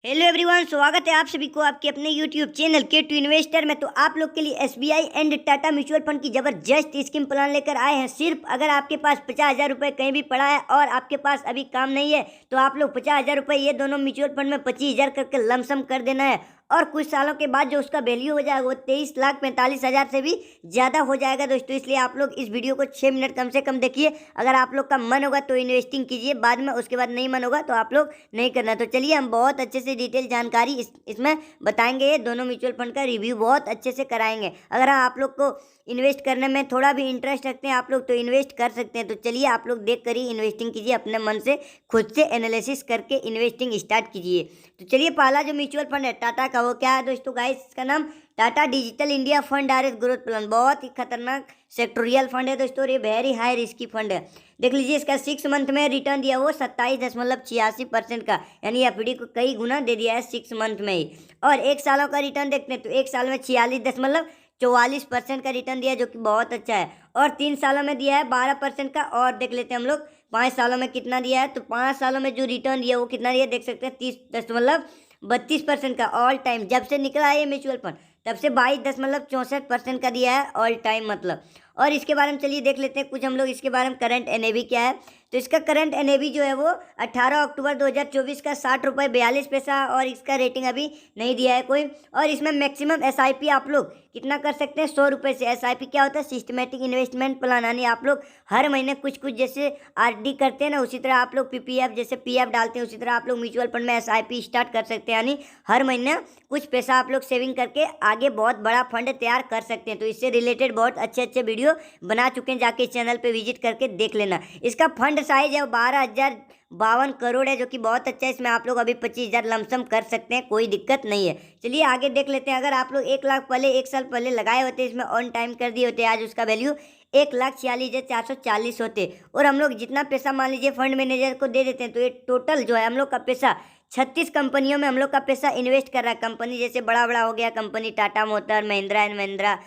Hello everyone, स्वागत है आप सभी को आपके अपने यूट्यूब चैनल K2 इन्वेस्टर में। तो आप लोग के लिए SBI and Tata mutual fund की ज़बरदस्त स्कीम प्लान लेकर आए हैं। सिर्फ अगर आपके पास 50,000 रुपये कहीं भी पड़ा है और आपके पास अभी काम नहीं है तो आप लोग 50,000 रुपये ये दोनों म्यूचुअल फंड में 25,000 करके लमसम कर देना है और कुछ सालों के बाद जो उसका वैल्यू हो जाएगा वो 23,45,000 से भी ज़्यादा हो जाएगा दोस्तों। इसलिए आप लोग इस वीडियो को 6 मिनट कम से कम देखिए। अगर आप लोग का मन होगा तो इन्वेस्टिंग कीजिए, बाद में उसके बाद नहीं मन होगा तो आप लोग नहीं करना। तो चलिए हम बहुत अच्छे से डिटेल जानकारी इसमें बताएंगे। ये दोनों म्यूचुअल फंड का रिव्यू बहुत अच्छे से कराएंगे। अगर आप लोग को इन्वेस्ट करने में थोड़ा भी इंटरेस्ट रखते हैं आप लोग तो इन्वेस्ट कर सकते हैं। तो चलिए आप लोग देख कर ही इन्वेस्टिंग कीजिए, अपने मन से खुद से एनालिसिस करके इन्वेस्टिंग स्टार्ट कीजिए। तो चलिए पहला जो म्यूचुअल फंड है टाटा का, वो क्या है दोस्तों गाइस, इसका नाम Tata digital India fund direct growth plan. बहुत ही खतरनाक सेक्टोरियल फंड है दोस्तों, ये वेरी हाई रिस्की फंड है। देख लीजिए इसका 6 मंथ में रिटर्न दिया वो 27.86% का, यानी एफडी को कई गुना दे दिया है 6 मंथ में ही। और 1 सालों का रिटर्न देखते हैं तो 1 साल में 46.44% का रिटर्न दिया, जो कि बहुत अच्छा है। और 3 सालों में दिया है 12% का। और देख लेते हैं हम लोग 5 सालों में कितना दिया है। तो 5 सालों में जो रिटर्न दिया वो कितना दिया देख सकते हैं, 30.32% का ऑल टाइम। जब से निकला है ये म्यूचुअल फंड तब से 22.64% का दिया है ऑल टाइम मतलब। और इसके बारे में चलिए देख लेते हैं कुछ हम लोग इसके बारे में। करंट एनएवी क्या है, तो इसका करंट एनएवी जो है वो 18 अक्टूबर 2024 का 60 रुपये 42 पैसा। और इसका रेटिंग अभी नहीं दिया है कोई। और इसमें मैक्सिमम एसआईपी आप लोग कितना कर सकते हैं, 100 रुपये से। एसआईपी क्या होता है, सिस्टमेटिक इन्वेस्टमेंट प्लान, यानी आप लोग हर महीने कुछ कुछ जैसे आरडी करते हैं ना, उसी तरह आप लोग पीपीएफ जैसे पीएफ डालते हैं, उसी तरह आप लोग म्यूचुअल फंड में एसआईपी स्टार्ट कर सकते हैं। यानी हर महीने कुछ पैसा आप लोग सेविंग करके आगे बहुत बड़ा फंड तैयार कर सकते हैं। तो इससे रिलेटेड बहुत अच्छे अच्छे वीडियो बना चुके हैं, जाके इस चैनल पे विजिट करके देख लेना। इसका फंड साइज है 12,052 करोड़ है, जो कि बहुत अच्छा है। इसमें आप लोग अभी 25,000 लमसम कर सकते हैं, कोई दिक्कत नहीं है। चलिए आगे देख लेते हैं। अगर आप लोग 1 लाख पहले 1 साल पहले लगाए होते, इसमें ऑन टाइम कर दिए होते, आज उसका वैल्यू 1,46,440 होते। और हम लोग जितना पैसा मान लीजिए फंड मैनेजर को दे देते हैं तो ये टोटल जो है हम लोग का पैसा 36 कंपनियों में हम लोग का पैसा इन्वेस्ट कर रहा है। कंपनी जैसे बड़ा बड़ा हो गया company, Tata motor, Mahindra and Mahindra,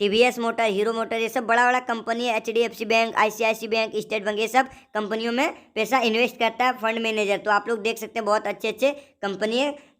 TVS motor, hero motor, ये सब बड़ा बड़ा कंपनी है। HDFC bank, ICICI bank, state bank, ये सब कंपनियों में पैसा इन्वेस्ट करता है फंड मैनेजर। तो आप लोग देख सकते हैं बहुत अच्छे अच्छे कंपनी है।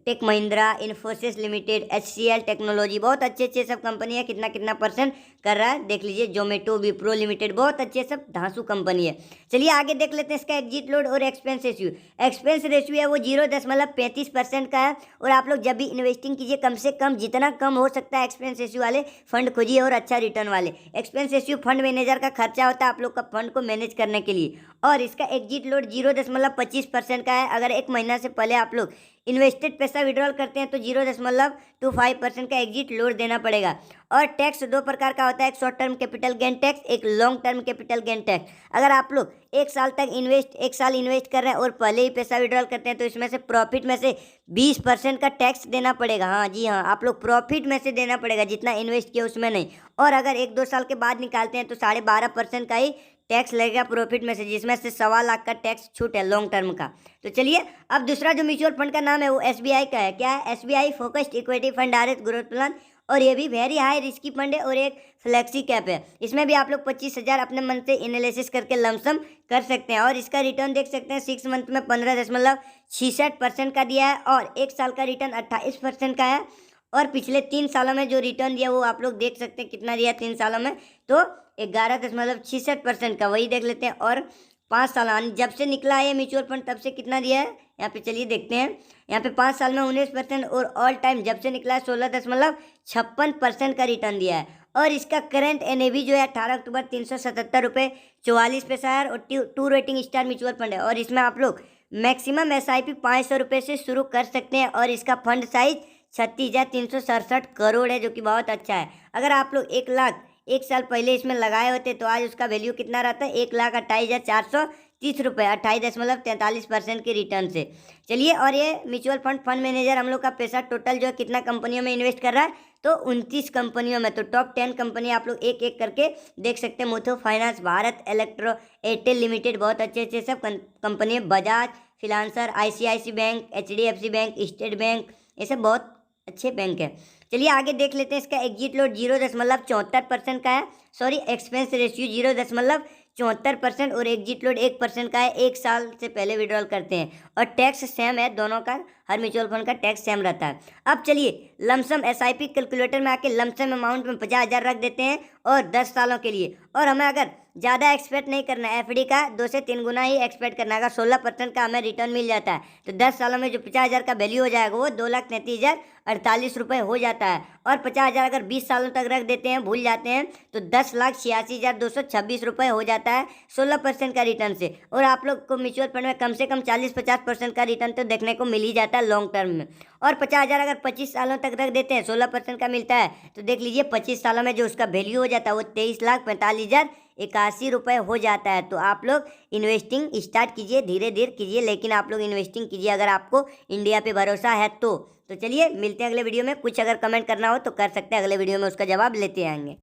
Tech Mahindra, Infosys limited, HCL technology, बहुत अच्छे अच्छे सब कंपनी है। कितना कितना परसेंट कर रहा है देख लीजिए। जोमेटो, विप्रो लिमिटेड, बहुत अच्छे सब धांसू कंपनी है। चलिए आगे देख लेते हैं इसका एग्जिट लोड और एक्सपेंस रेशियो। एक्सपेंस रेशियो है वो 0.35% का है। और आप लोग जब भी इन्वेस्टिंग कीजिए कम से कम जितना कम हो सकता है एक्सपेंस रेशियो वाले फंड खोजिए और अच्छा रिटर्न वाले। एक्सपेंस रेशियो फंड मैनेजर का खर्चा होता है आप लोग का फंड को मैनेज करने के लिए। और इसका एग्जिट लोड 0.25% का है। अगर 1 महीना से पहले आप लोग इन्वेस्टेड पैसा विड्रॉल करते हैं तो 0.25% का एग्जिट लोड देना पड़ेगा। और टैक्स 2 प्रकार का होता है, एक short term capital gain tax, एक long term capital gain tax. अगर आप लोग 1 साल इन्वेस्ट कर रहे हैं और पहले ही पैसा विड्रॉल करते हैं तो इसमें से प्रॉफिट में से 20% का टैक्स देना पड़ेगा। हाँ जी हाँ, आप लोग प्रॉफिट में से देना पड़ेगा, जितना इन्वेस्ट किया उसमें नहीं। और अगर 1-2 साल के बाद निकालते हैं तो 12.5% का ही टैक्स लगेगा प्रॉफिट में से, जिसमें से 1.25 लाख का टैक्स छूट है लॉन्ग टर्म का। तो चलिए अब दूसरा जो म्यूचुअल फंड का नाम है वो SBI का है। क्या है, SBI focused equity fund direct growth plan. और ये भी वेरी हाई रिस्की फंड है और एक फ्लेक्सी कैप है। इसमें भी आप लोग 25,000 अपने मन से एनालिसिस करके लमसम कर सकते हैं। और इसका रिटर्न देख सकते हैं 6 मंथ में 15.66% का दिया है। और 1 साल का रिटर्न 28% का है। और पिछले 3 सालों में जो रिटर्न दिया वो आप लोग देख सकते हैं कितना दिया 3 सालों में, तो 11.66% का, वही देख लेते हैं। और 5 साल जब से निकला है म्यूचुअल फंड तब से कितना दिया है यहाँ पे चलिए देखते हैं। यहाँ पे 5 साल में 19% और ऑल टाइम जब से निकला है 16.56% का रिटर्न दिया है। और इसका करंट एनएवी जो है 18 अक्टूबर 377.44 है। और 2 रेटिंग स्टार म्यूचुअल फंड है। और इसमें आप लोग मैक्सिमम एसआईपी 500 रुपये से शुरू कर सकते हैं। और इसका फंड साइज 36,367 करोड़ है, जो कि बहुत अच्छा है। अगर आप लोग 1 लाख 1 साल पहले इसमें लगाए होते तो आज उसका वैल्यू कितना रहता है, 1,28,430 रुपये, 28.43% के रिटर्न से। चलिए और ये म्यूचुअल फंड मैनेजर हम लोग का पैसा टोटल जो है कितना कंपनियों में इन्वेस्ट कर रहा है, तो 29 कंपनियों में। तो टॉप 10 कंपनी आप लोग एक एक करके देख सकते हैं। Muthoot finance, Bharat electro, Airtel limited, बहुत अच्छे अच्छे सब company, Bajaj financer, ICICI bank, HDFC bank, state bank, ये सब बहुत अच्छे बैंक है। चलिए आगे देख लेते हैं। इसका एग्जिट लोड 0.74% का है। सॉरी, एक्सपेंस रेशियो 74% और एग्जिट लोड 1% का है, 1 साल से पहले विड्रॉल करते हैं। और टैक्स सेम है दोनों का, हर म्यूचुअल फंड का टैक्स सेम रहता है। अब चलिए लमसम SIP कैलकुलेटर में आके लमसम अमाउंट में 50,000 रख देते हैं और 10 सालों के लिए। और हमें अगर ज़्यादा एक्सपेक्ट नहीं करना है, FD का 2 से 3 गुना ही एक्सपेक्ट करना है। अगर 16% का हमें रिटर्न मिल जाता है तो 10 सालों में जो 50,000 का वैल्यू हो जाएगा वो 2,33,048 रुपये हो जाता है। और 50,000 अगर 20 सालों तक रख देते हैं, भूल जाते हैं, तो 10,86,226 रुपये हो जाता है 16% का रिटर्न से। और आप लोग को म्यूचुअल फंड में कम से कम 40-50% का रिटर्न तो देखने को मिल ही जाता है लॉन्ग टर्म में। और 50,000 अगर 25 सालों तक रख देते हैं, 16% का मिलता है, तो देख लीजिए 25 सालों में जो उसका वैल्यू हो जाता है वो 23,45,081 रुपये हो जाता है। तो आप लोग इन्वेस्टिंग स्टार्ट कीजिए, धीरे धीरे कीजिए, लेकिन आप लोग इन्वेस्टिंग कीजिए अगर आपको इंडिया पे भरोसा है तो चलिए मिलते हैं अगले वीडियो में। कुछ अगर कमेंट करना हो तो कर सकते हैं, अगले वीडियो में उसका जवाब लेते आएंगे।